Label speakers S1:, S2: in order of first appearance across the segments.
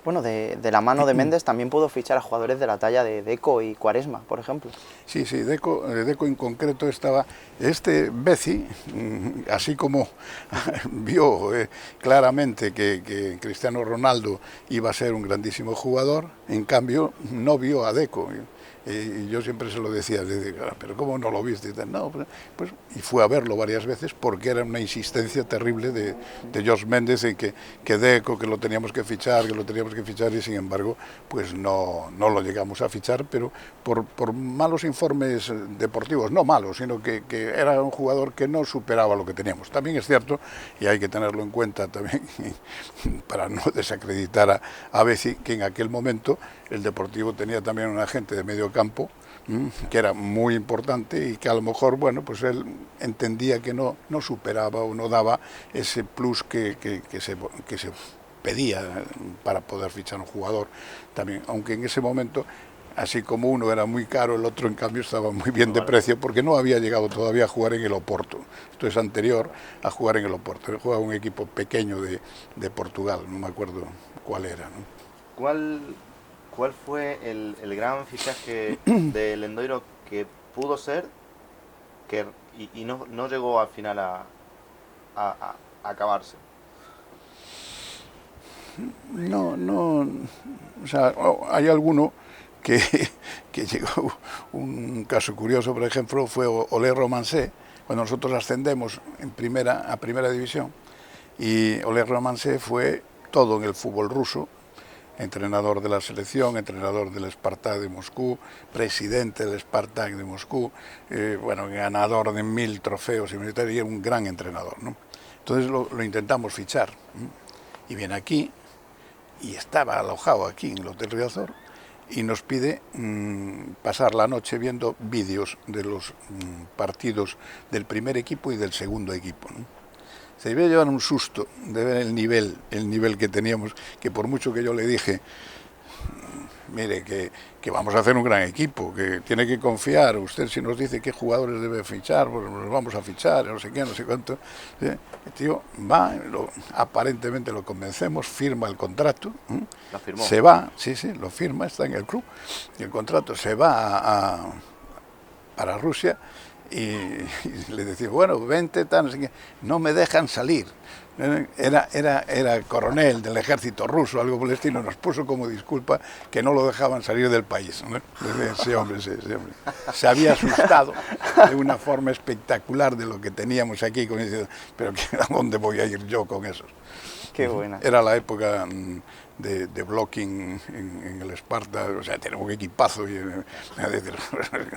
S1: Bueno, de la mano de Méndez también pudo fichar a jugadores de la talla de Deco y Quaresma, por ejemplo.
S2: Sí, sí, Deco en concreto estaba, Bezi, así como vio claramente que Cristiano Ronaldo iba a ser un grandísimo jugador, en cambio no vio a Deco. Y yo siempre se lo decía, pero ¿cómo no lo viste? No, pues, y fue a verlo varias veces porque era una insistencia terrible de George Méndez en que Deco, que lo teníamos que fichar, y sin embargo, pues no lo llegamos a fichar, pero por malos informes deportivos, no malos, sino que era un jugador que no superaba lo que teníamos. También es cierto, y hay que tenerlo en cuenta también, para no desacreditar a Bezi, que en aquel momento el Deportivo tenía también un agente de medio campo que era muy importante y que a lo mejor, bueno, pues él entendía que no superaba o no daba ese plus que se pedía para poder fichar un jugador también, aunque en ese momento, así como uno era muy caro, el otro en cambio estaba muy bien de precio porque no había llegado todavía a jugar en el Oporto. Esto es anterior a jugar en el Oporto. Él jugaba un equipo pequeño de Portugal, no me acuerdo cuál era, ¿no?
S3: ¿Cuál fue el gran fichaje de Lendoiro que pudo ser y no llegó al final a acabarse?
S2: No, o sea, hay alguno que, que llegó, un caso curioso, por ejemplo, fue Olé Romancé, cuando nosotros ascendemos a primera división, y Olé Romancé fue todo en el fútbol ruso, entrenador de la selección, entrenador del Spartak de Moscú, presidente del Spartak de Moscú, bueno, ganador de 1000 trofeos y era un gran entrenador, ¿no? Entonces lo intentamos fichar, y viene aquí, y estaba alojado aquí en el Hotel Riazor, y nos pide pasar la noche viendo vídeos de los partidos del primer equipo y del segundo equipo, ¿no? Se iba a llevar un susto de ver el nivel que teníamos, que por mucho que yo le dije, mire, que vamos a hacer un gran equipo, que tiene que confiar, usted si nos dice qué jugadores debe fichar, pues los vamos a fichar, no sé qué, no sé cuánto. El tío va, aparentemente lo convencemos, firma el contrato,
S3: ¿Lo firmó?
S2: se va, sí, lo firma, está en el club, y el contrato se va para Rusia, y le decía, bueno, vente, tal, no sé qué. No me dejan salir. Era coronel del ejército ruso, algo por el estilo, nos puso como disculpa que no lo dejaban salir del país, ¿no? Ese hombre se había asustado de una forma espectacular de lo que teníamos aquí, pero ¿a dónde voy a ir yo con esos?
S1: Qué buena.
S2: Era la época de blocking en el Sparta, o sea, tenemos un equipazo y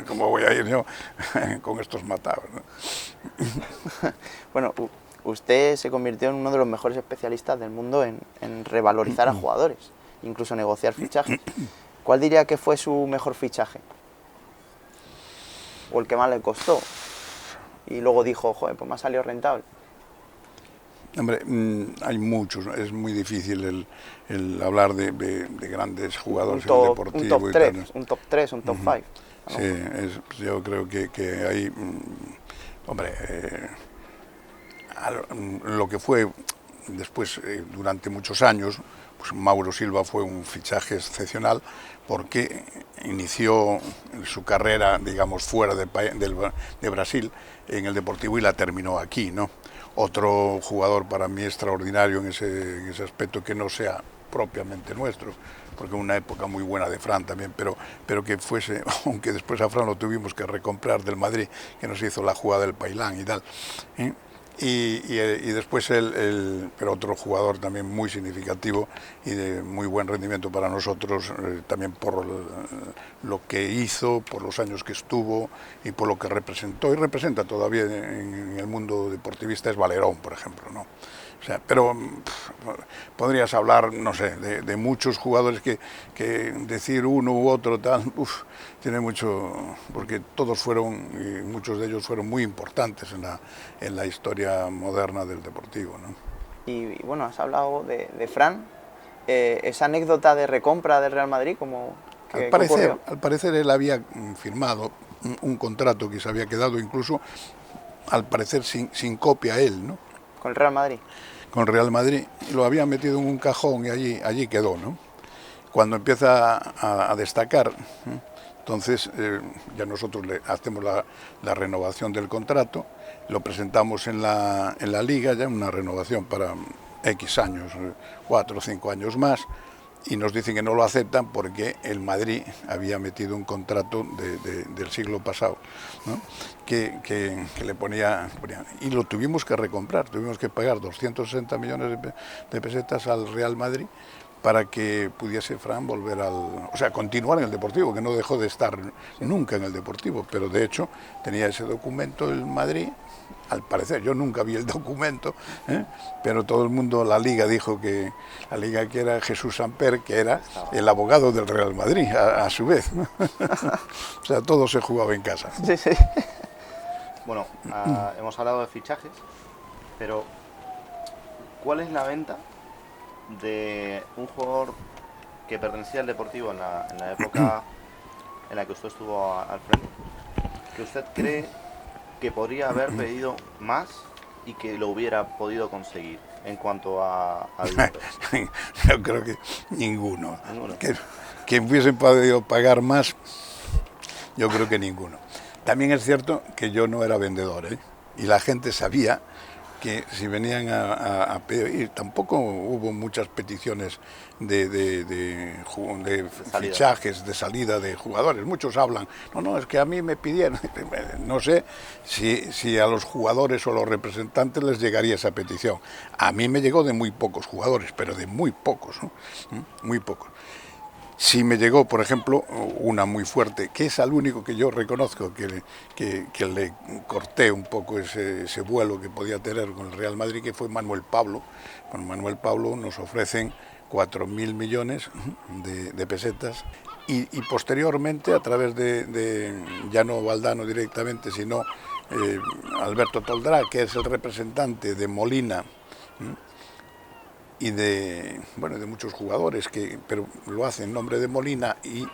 S2: ¿cómo voy a ir yo con estos matados, ¿no?
S1: Bueno, usted se convirtió en uno de los mejores especialistas del mundo en revalorizar a jugadores, incluso negociar fichajes. ¿Cuál diría que fue su mejor fichaje? ¿O el que más le costó? Y luego dijo, joder, pues me ha salido rentable.
S2: Hombre, hay muchos, es muy difícil el hablar de grandes jugadores en el Deportivo.
S1: Un top 3, un top 5.
S2: Sí, yo creo que hay, hombre, lo que fue después, durante muchos años, pues Mauro Silva fue un fichaje excepcional porque inició su carrera, digamos, fuera de Brasil en el Deportivo y la terminó aquí, ¿no? Otro jugador para mí extraordinario en ese aspecto, que no sea propiamente nuestro, porque una época muy buena de Fran también, pero que fuese, aunque después a Fran lo tuvimos que recomprar del Madrid, que nos hizo la jugada del Pailán y tal, ¿eh? Y después pero otro jugador también muy significativo y de muy buen rendimiento para nosotros, también por lo que hizo, por los años que estuvo y por lo que representó y representa todavía en el mundo deportivista, es Valerón, por ejemplo, ¿no? O sea, pero podrías hablar, no sé, de muchos jugadores que decir uno u otro tal, tiene mucho, porque todos fueron, y muchos de ellos fueron muy importantes en la historia moderna del Deportivo, ¿no?
S1: Y bueno, has hablado de Fran, esa anécdota de recompra del Real Madrid, como
S2: al parecer él había firmado un contrato que se había quedado incluso, al parecer sin copia él, ¿no?
S1: Con el Real Madrid.
S2: Con Real Madrid, lo habían metido en un cajón y allí quedó, ¿no? Cuando empieza a destacar, entonces ya nosotros le hacemos la renovación del contrato, lo presentamos en la liga, ya una renovación para X años, 4 o 5 años más, y nos dicen que no lo aceptan porque el Madrid había metido un contrato del siglo pasado, ¿no? que le ponía, y lo tuvimos que recomprar, tuvimos que pagar 260 millones de pesetas al Real Madrid para que pudiese Fran volver continuar en el Deportivo, que no dejó de estar nunca en el Deportivo, pero de hecho tenía ese documento el Madrid. Al parecer, yo nunca vi el documento, pero todo el mundo, la Liga dijo que la Liga que era Jesús Samper, que era el abogado del Real Madrid, a su vez. O sea, todo se jugaba en casa.
S1: Sí, sí.
S3: Bueno, hemos hablado de fichajes, pero ¿cuál es la venta de un jugador que pertenecía al Deportivo en la época en la que usted estuvo al frente, que usted cree que podría haber pedido más y que lo hubiera podido conseguir en cuanto a dinero?
S2: Yo creo que ninguno. Que hubiesen podido pagar más, yo creo que ninguno. También es cierto que yo no era vendedor, y la gente sabía que si venían a pedir, tampoco hubo muchas peticiones de fichajes, de salida de jugadores. Muchos hablan, no, es que a mí me pidieron. No sé si a los jugadores o a los representantes les llegaría esa petición. A mí me llegó de muy pocos jugadores, pero de muy pocos, ¿no? Muy pocos. Sí me llegó, por ejemplo, una muy fuerte, que es al único que yo reconozco que le corté un poco ese vuelo que podía tener con el Real Madrid, que fue Manuel Pablo. Con Manuel Pablo nos ofrecen 4.000 millones de pesetas y posteriormente, a través de ya no Valdano directamente, sino Alberto Toldrá, que es el representante de Molina, y de muchos jugadores, pero lo hacen en nombre de Molina, y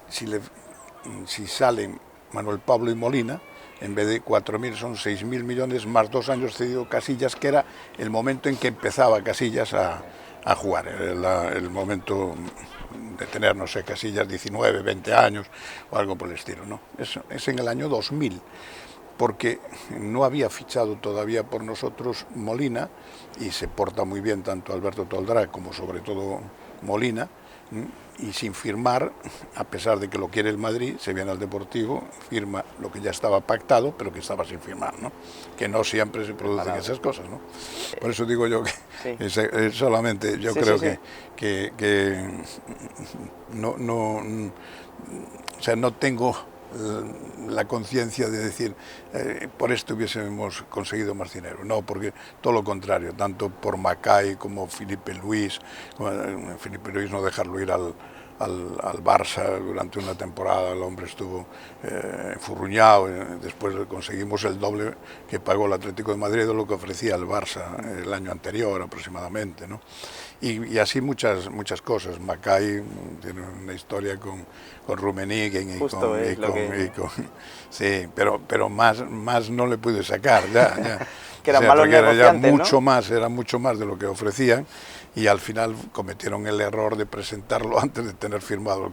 S2: si salen Manuel Pablo y Molina, en vez de 4.000 son 6.000 millones más 2 años cedido Casillas, que era el momento en que empezaba Casillas a jugar, el momento de tener, no sé, Casillas 19, 20 años o algo por el estilo, ¿no? Es en el año 2000. Porque no había fichado todavía por nosotros Molina, y se porta muy bien tanto Alberto Toldrá como sobre todo Molina, y sin firmar, a pesar de que lo quiere el Madrid, se viene al Deportivo, firma lo que ya estaba pactado, pero que estaba sin firmar, ¿no? Que no siempre se producen esas cosas, ¿no? Por eso digo yo que sí. Solamente yo creo que no, o sea, no tengo la conciencia de decir por esto hubiésemos conseguido más dinero. No, porque todo lo contrario, tanto por Macay como Felipe Luis no dejarlo ir al Barça durante una temporada, el hombre estuvo enfurruñado, después conseguimos el doble que pagó el Atlético de Madrid de lo que ofrecía el Barça el año anterior aproximadamente, ¿no? Y así muchas cosas. Macay tiene una historia con Rummenigge sí, pero más no le pude sacar ya.
S1: Que eran malos negociantes,
S2: era mucho más de lo que ofrecían, y al final cometieron el error de presentarlo antes de tener firmado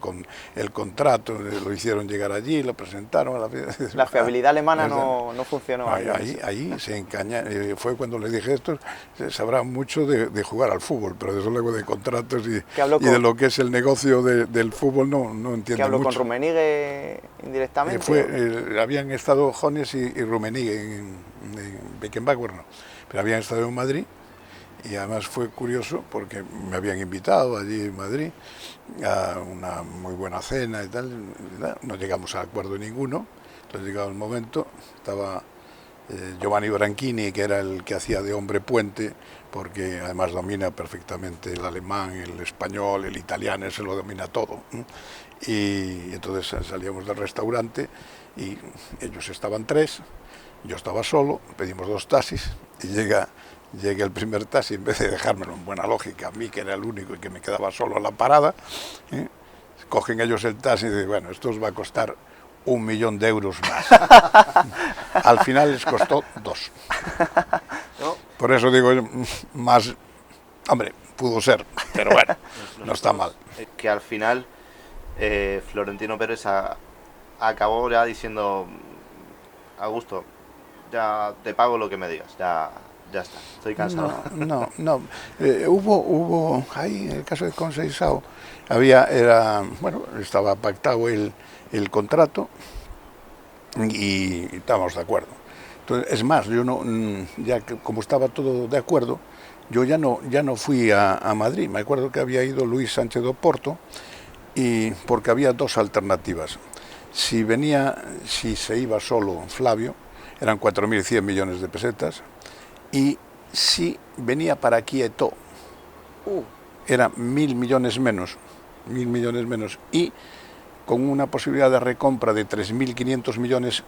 S2: el contrato. Lo hicieron llegar allí, lo presentaron.
S1: La fiabilidad alemana no funcionó.
S2: Ahí se encaña. Fue cuando le dije, esto sabrá mucho de jugar al fútbol, pero desde luego de contratos y de lo que es el negocio del fútbol no entiende mucho.
S1: ¿Que habló con Rummenigge indirectamente?
S2: Habían estado Jones y Rummenigge en Beckenbauer, no, pero habían estado en Madrid. Y además fue curioso porque me habían invitado allí en Madrid a una muy buena cena y tal. No llegamos a acuerdo ninguno. Entonces, llegado el momento, estaba Giovanni Branchini, que era el que hacía de hombre puente, porque además domina perfectamente el alemán, el español, el italiano, se lo domina todo. Y entonces salíamos del restaurante y ellos estaban 3, yo estaba solo, pedimos 2 taxis y llega el primer taxi, en vez de dejármelo en buena lógica a mí, que era el único y que me quedaba solo en la parada, cogen ellos el taxi y dicen, bueno, esto os va a costar 1 millón de euros más. Al final les costó 2. Por eso digo, más, hombre, pudo ser, pero bueno, no está mal.
S3: Que al final Florentino Pérez acabó ya diciendo: Augusto, ya te pago lo que me digas, ya está, estoy cansado.
S2: No. Hubo ahí, en el caso de Conceição, estaba pactado el contrato y estábamos de acuerdo. Entonces, es más, yo no, ya que como estaba todo de acuerdo, yo ya no fui a Madrid. Me acuerdo que había ido Luis Sánchez do Porto, y porque había dos alternativas. Si se iba solo Flavio, eran 4.100 millones de pesetas, y si venía para aquí Eto'o, era 1.000 millones menos, y con una posibilidad de recompra de 3.500 millones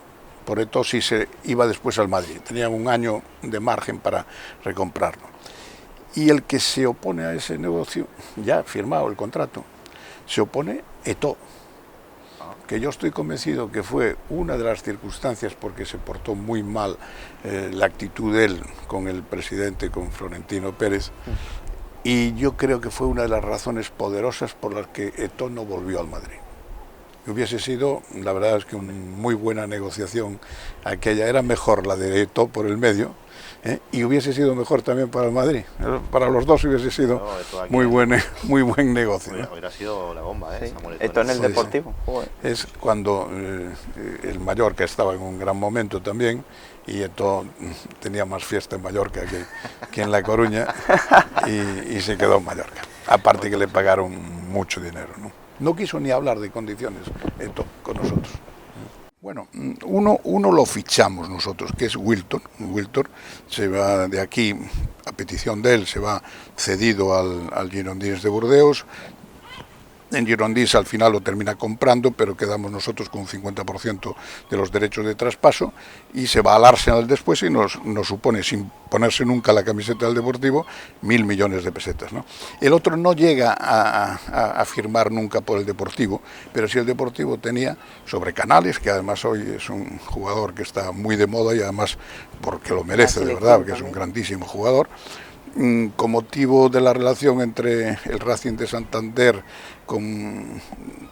S2: por Eto'o si se iba después al Madrid. Tenían un año de margen para recomprarlo. Y el que se opone a ese negocio, ya firmado el contrato, se opone Eto'o, que yo estoy convencido que fue una de las circunstancias, porque se portó muy mal la actitud de él con el presidente, con Florentino Pérez, y yo creo que fue una de las razones poderosas por las que Eto'o no volvió al Madrid. Hubiese sido, la verdad es que una muy buena negociación aquella, era mejor la de Eto'o por el medio, y hubiese sido mejor también para el Madrid. Para los dos hubiese sido muy buen negocio.
S3: Hubiera sido la bomba,
S1: sí.
S3: Samuel
S1: Eto'o en el Deportivo.
S2: Es cuando el Mallorca estaba en un gran momento también, y Eto'o tenía más fiesta en Mallorca que en La Coruña, y se quedó en Mallorca. Aparte que le pagaron mucho dinero, ¿no? No quiso ni hablar de condiciones Eto'o con nosotros. Bueno, uno lo fichamos nosotros, que es Wiltor. Wiltor se va de aquí, a petición de él, se va cedido al Girondins de Burdeos. En Girondins al final lo termina comprando, pero quedamos nosotros con un 50% de los derechos de traspaso, y se va al Arsenal después y nos supone, sin ponerse nunca la camiseta del Deportivo, 1.000 millones de pesetas, ¿no? El otro no llega a firmar nunca por el Deportivo, pero sí el Deportivo tenía sobre Canales, que además hoy es un jugador que está muy de moda, y además porque lo merece de verdad, porque es un grandísimo jugador. Con motivo de la relación entre el Racing de Santander con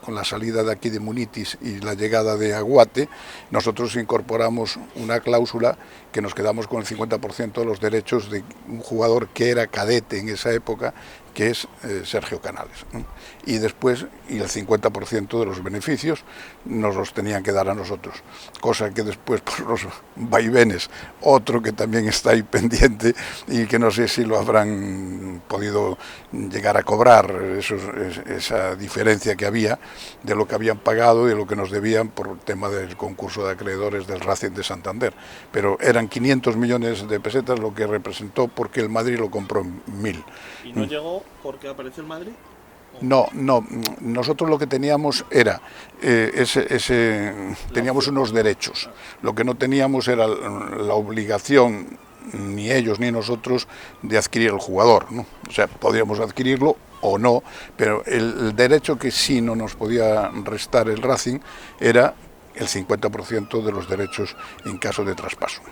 S2: la salida de aquí de Munitis y la llegada de Aguate, nosotros incorporamos una cláusula que nos quedamos con el 50% de los derechos de un jugador que era cadete en esa época, que es Sergio Canales, ¿no? Y después, y el 50% de los beneficios nos los tenían que dar a nosotros, cosa que después, por los vaivenes, otro que también está ahí pendiente y que no sé si lo habrán podido llegar a cobrar, esa diferencia que había de lo que habían pagado y de lo que nos debían por el tema del concurso de acreedores del Racing de Santander, pero eran 500 millones de pesetas lo que representó, porque el Madrid lo compró en 1.000.
S4: ¿Y no llegó porque apareció el Madrid?
S2: No, nosotros lo que teníamos era, teníamos unos derechos, lo que no teníamos era la obligación, ni ellos ni nosotros, de adquirir el jugador, ¿no? O sea, podíamos adquirirlo o no, pero el derecho que sí no nos podía restar el Racing era el 50% de los derechos en caso de traspaso.